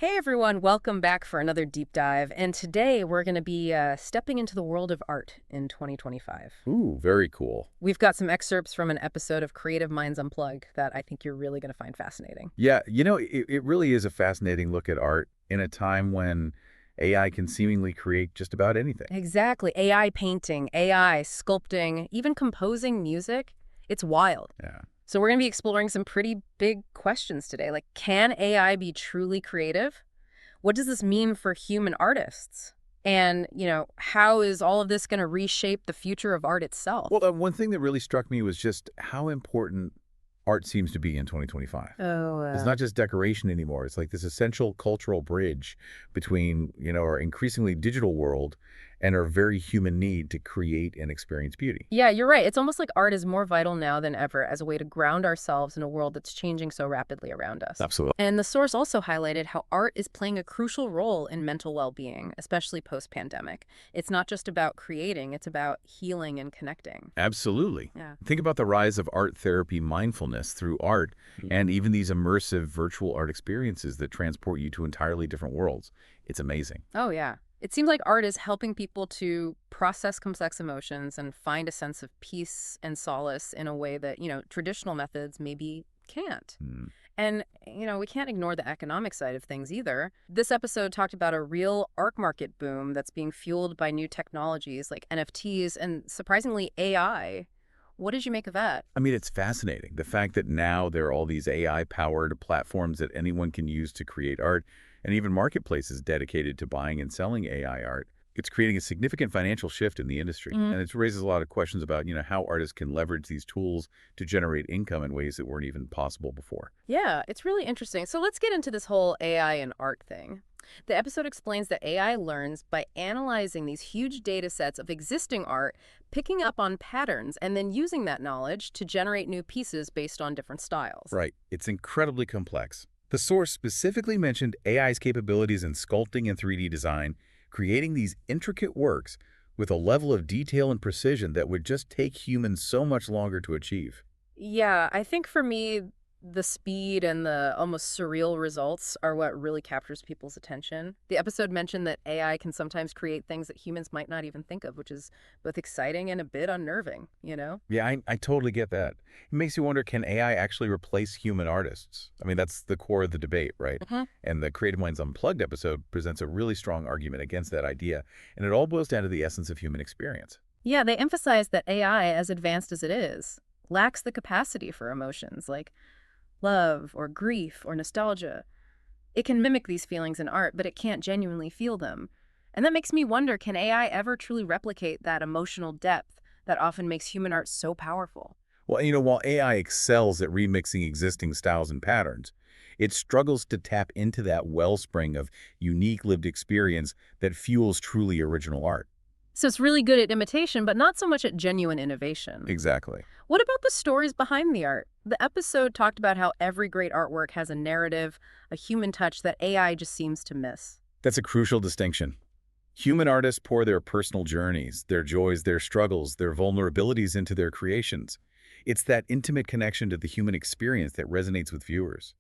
Hey everyone, welcome back for another deep dive. And today we're going to be stepping into the world of art in 2025. Ooh, very cool. We've got some excerpts from an episode of Creative Minds Unplugged that I think you're really going to find fascinating. Yeah, it really is a fascinating look at art in a time when AI can seemingly create just about anything. Exactly. AI painting, AI sculpting, even composing music. It's wild. Yeah. So we're going to be exploring some pretty big questions today. Like, can AI be truly creative? What does this mean for human artists? And, how is all of this going to reshape the future of art itself? Well, one thing that really struck me was just how important art seems to be in 2025. Oh, It's not just decoration anymore. It's like this essential cultural bridge between, our increasingly digital world and our very human need to create and experience beauty. yeah, you're right. It's almost like art is more vital now than ever as a way to ground ourselves in a world that's changing so rapidly around us. Absolutely. And the source also highlighted how art is playing a crucial role in mental well-being, especially post-pandemic. It's not just about creating, it's about healing and connecting. Absolutely. Yeah. Think about the rise of art therapy mindfulness through art and even these immersive virtual art experiences that transport you to entirely different worlds. It's amazing. Oh, yeah. It seems like art is helping people to process complex emotions and find a sense of peace and solace in a way that, traditional methods maybe can't. Mm. And, we can't ignore the economic side of things either. This episode talked about a real art market boom that's being fueled by new technologies like NFTs and, surprisingly, AI. What did you make of that? I mean, it's fascinating. The fact that now there are all these AI-powered platforms that anyone can use to create art, and even marketplaces dedicated to buying and selling AI art. It's creating a significant financial shift in the industry. And it raises a lot of questions about, how artists can leverage these tools to generate income in ways that weren't even possible before. Yeah, it's really interesting. So let's get into this whole AI and art thing. The episode explains that AI learns by analyzing these huge data sets of existing art, picking up on patterns, and then using that knowledge to generate new pieces based on different styles. Right. It's incredibly complex. The source specifically mentioned AI's capabilities in sculpting and 3D design, creating these intricate works with a level of detail and precision that would just take humans so much longer to achieve. Yeah, I think for me, the speed and the almost surreal results are what really captures people's attention. The episode mentioned that AI can sometimes create things that humans might not even think of, which is both exciting and a bit unnerving? Yeah, I totally get that. It makes you wonder, can AI actually replace human artists? I mean, that's the core of the debate, right? And the Creative Minds Unplugged episode presents a really strong argument against that idea, and it all boils down to the essence of human experience. Yeah, they emphasize that AI, as advanced as it is, lacks the capacity for emotions like love or grief or nostalgia. It can mimic these feelings in art, but it can't genuinely feel them. And that makes me wonder, can AI ever truly replicate that emotional depth that often makes human art so powerful? Well, while AI excels at remixing existing styles and patterns, it struggles to tap into that wellspring of unique lived experience that fuels truly original art. So it's really good at imitation, but not so much at genuine innovation. Exactly. What about the stories behind the art? The episode talked about how every great artwork has a narrative, a human touch that AI just seems to miss. That's a crucial distinction. Human artists pour their personal journeys, their joys, their struggles, their vulnerabilities into their creations. It's that intimate connection to the human experience that resonates with viewers.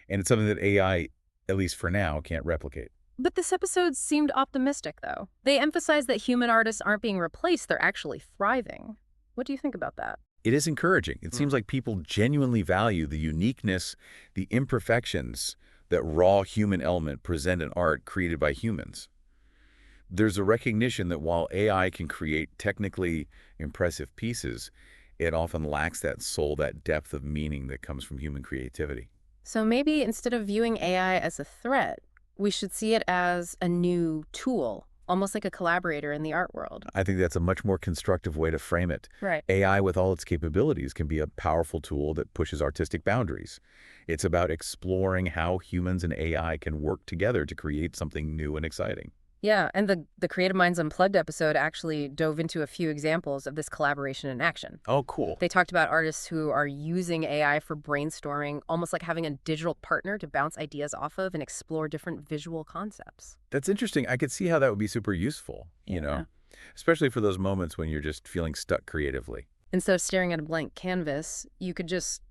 And it's something that AI, at least for now, can't replicate. But this episode seemed optimistic, though. They emphasized that human artists aren't being replaced, they're actually thriving. What do you think about that? It is encouraging. It seems like people genuinely value the uniqueness, the imperfections that raw human element present in art created by humans. There's a recognition that while AI can create technically impressive pieces, it often lacks that soul, that depth of meaning that comes from human creativity. So maybe instead of viewing AI as a threat, we should see it as a new tool, almost like a collaborator in the art world. I think that's a much more constructive way to frame it. Right. AI, with all its capabilities, can be a powerful tool that pushes artistic boundaries. It's about exploring how humans and AI can work together to create something new and exciting. Yeah, and the Creative Minds Unplugged episode actually dove into a few examples of this collaboration in action. Oh, cool. They talked about artists who are using AI for brainstorming, almost like having a digital partner to bounce ideas off of and explore different visual concepts. That's interesting. I could see how that would be super useful, especially for those moments when you're just feeling stuck creatively. Instead of staring at a blank canvas, you could just,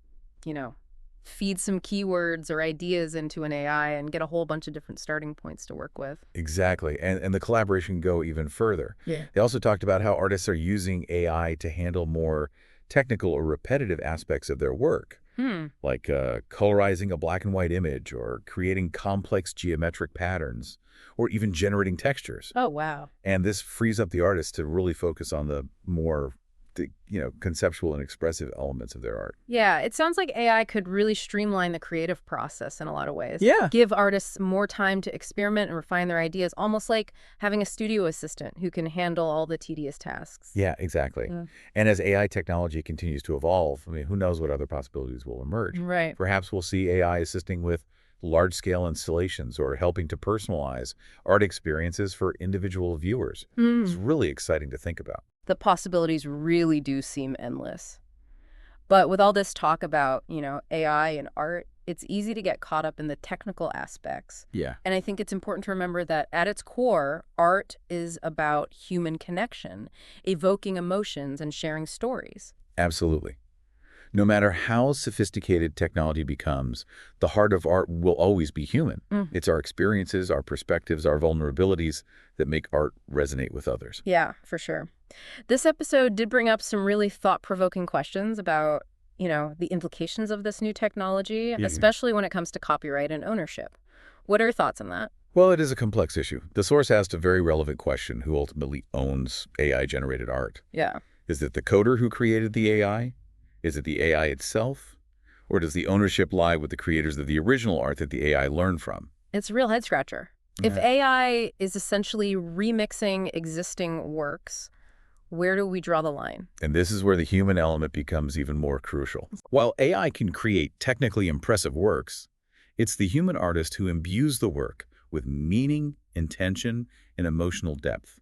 feed some keywords or ideas into an AI and get a whole bunch of different starting points to work with. Exactly. And the collaboration can go even further. Yeah. They also talked about how artists are using AI to handle more technical or repetitive aspects of their work, Hmm. like colorizing a black and white image or creating complex geometric patterns or even generating textures. Oh, wow. And this frees up the artist to really focus on the more, conceptual and expressive elements of their art. Yeah, it sounds like AI could really streamline the creative process in a lot of ways. Yeah. Give artists more time to experiment and refine their ideas, almost like having a studio assistant who can handle all the tedious tasks. Yeah, exactly. Yeah. And as AI technology continues to evolve, I mean, who knows what other possibilities will emerge? Right. Perhaps we'll see AI assisting with large-scale installations or helping to personalize art experiences for individual viewers. It's Hmm. really exciting to think about. The possibilities really do seem endless. But with all this talk about, AI and art, it's easy to get caught up in the technical aspects. Yeah, And I think it's important to remember that at its core, art is about human connection, evoking emotions and sharing stories. absolutely. No matter how sophisticated technology becomes, the heart of art will always be human. Mm. It's our experiences, our perspectives, our vulnerabilities that make art resonate with others. Yeah, for sure. This episode did bring up some really thought-provoking questions about, the implications of this new technology, Yeah. especially when it comes to copyright and ownership. What are your thoughts on that? Well, it is a complex issue. The source asked a very relevant question: who ultimately owns AI-generated art? Yeah. Is it the coder who created the AI? Is it the AI itself? Or does the ownership lie with the creators of the original art that the AI learned from? It's a real head scratcher. If Yeah. AI is essentially remixing existing works, where do we draw the line? And this is where the human element becomes even more crucial. While AI can create technically impressive works, it's the human artist who imbues the work with meaning, intention, and emotional depth.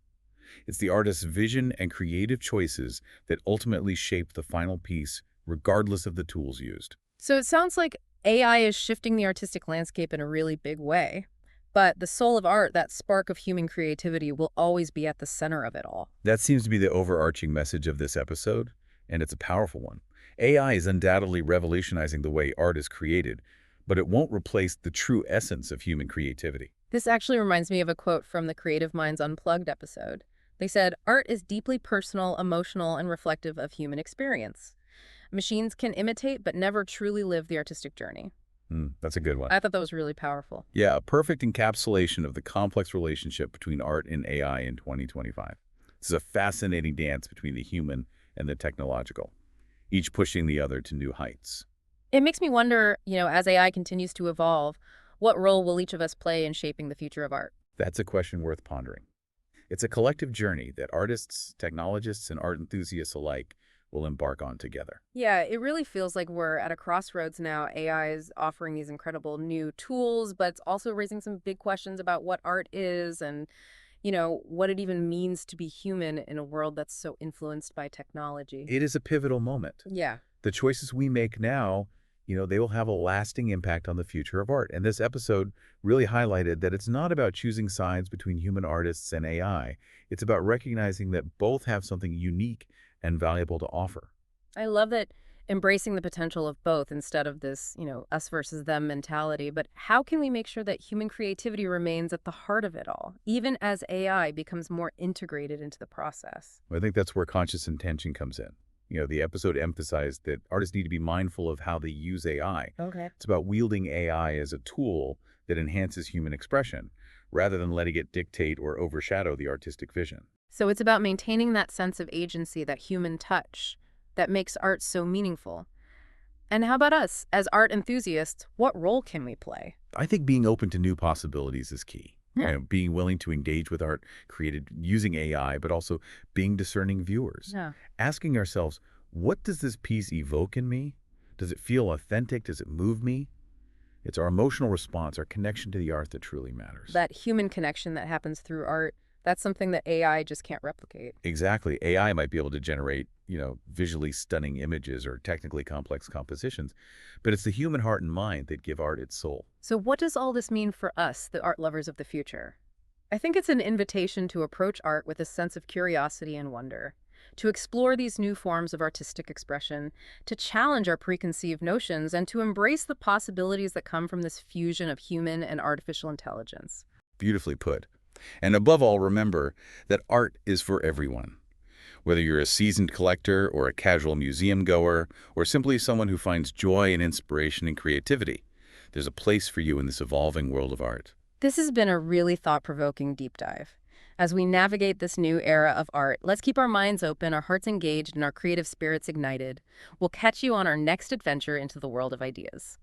It's the artist's vision and creative choices that ultimately shape the final piece, regardless of the tools used. So it sounds like AI is shifting the artistic landscape in a really big way. But the soul of art, that spark of human creativity, will always be at the center of it all. That seems to be the overarching message of this episode, and it's a powerful one. AI is undoubtedly revolutionizing the way art is created, but it won't replace the true essence of human creativity. This actually reminds me of a quote from the Creative Minds Unplugged episode. They said, "Art is deeply personal, emotional, and reflective of human experience. Machines can imitate, but never truly live the artistic journey." That's a good one. I thought that was really powerful. Yeah, a perfect encapsulation of the complex relationship between art and AI in 2025. This is a fascinating dance between the human and the technological, each pushing the other to new heights. It makes me wonder, as AI continues to evolve, what role will each of us play in shaping the future of art? That's a question worth pondering. It's a collective journey that artists, technologists, and art enthusiasts alike will embark on together. Yeah, it really feels like we're at a crossroads now. AI is offering these incredible new tools, but it's also raising some big questions about what art is and, what it even means to be human in a world that's so influenced by technology. It is a pivotal moment. Yeah. The choices we make now, they will have a lasting impact on the future of art. And this episode really highlighted that it's not about choosing sides between human artists and AI. It's about recognizing that both have something unique and valuable to offer. I love that embracing the potential of both instead of this, us versus them mentality. But how can we make sure that human creativity remains at the heart of it all, even as AI becomes more integrated into the process? I think that's where conscious intention comes in. The episode emphasized that artists need to be mindful of how they use AI. Okay. It's about wielding AI as a tool that enhances human expression, rather than letting it dictate or overshadow the artistic vision. So it's about maintaining that sense of agency, that human touch that makes art so meaningful. And how about us, as art enthusiasts, what role can we play? I think being open to new possibilities is key. Yeah. Being willing to engage with art created using AI, but also being discerning viewers. Yeah. Asking ourselves, what does this piece evoke in me? Does it feel authentic? Does it move me? It's our emotional response, our connection to the art that truly matters. That human connection that happens through art, that's something that AI just can't replicate. Exactly. AI might be able to generate, visually stunning images or technically complex compositions, but it's the human heart and mind that give art its soul. So what does all this mean for us, the art lovers of the future? I think it's an invitation to approach art with a sense of curiosity and wonder. to explore these new forms of artistic expression, to challenge our preconceived notions, and to embrace the possibilities that come from this fusion of human and artificial intelligence. Beautifully put. And above all, remember that art is for everyone. Whether you're a seasoned collector or a casual museum goer, or simply someone who finds joy and inspiration in creativity, there's a place for you in this evolving world of art. This has been a really thought-provoking deep dive. As we navigate this new era of art, let's keep our minds open, our hearts engaged, and our creative spirits ignited. We'll catch you on our next adventure into the world of ideas.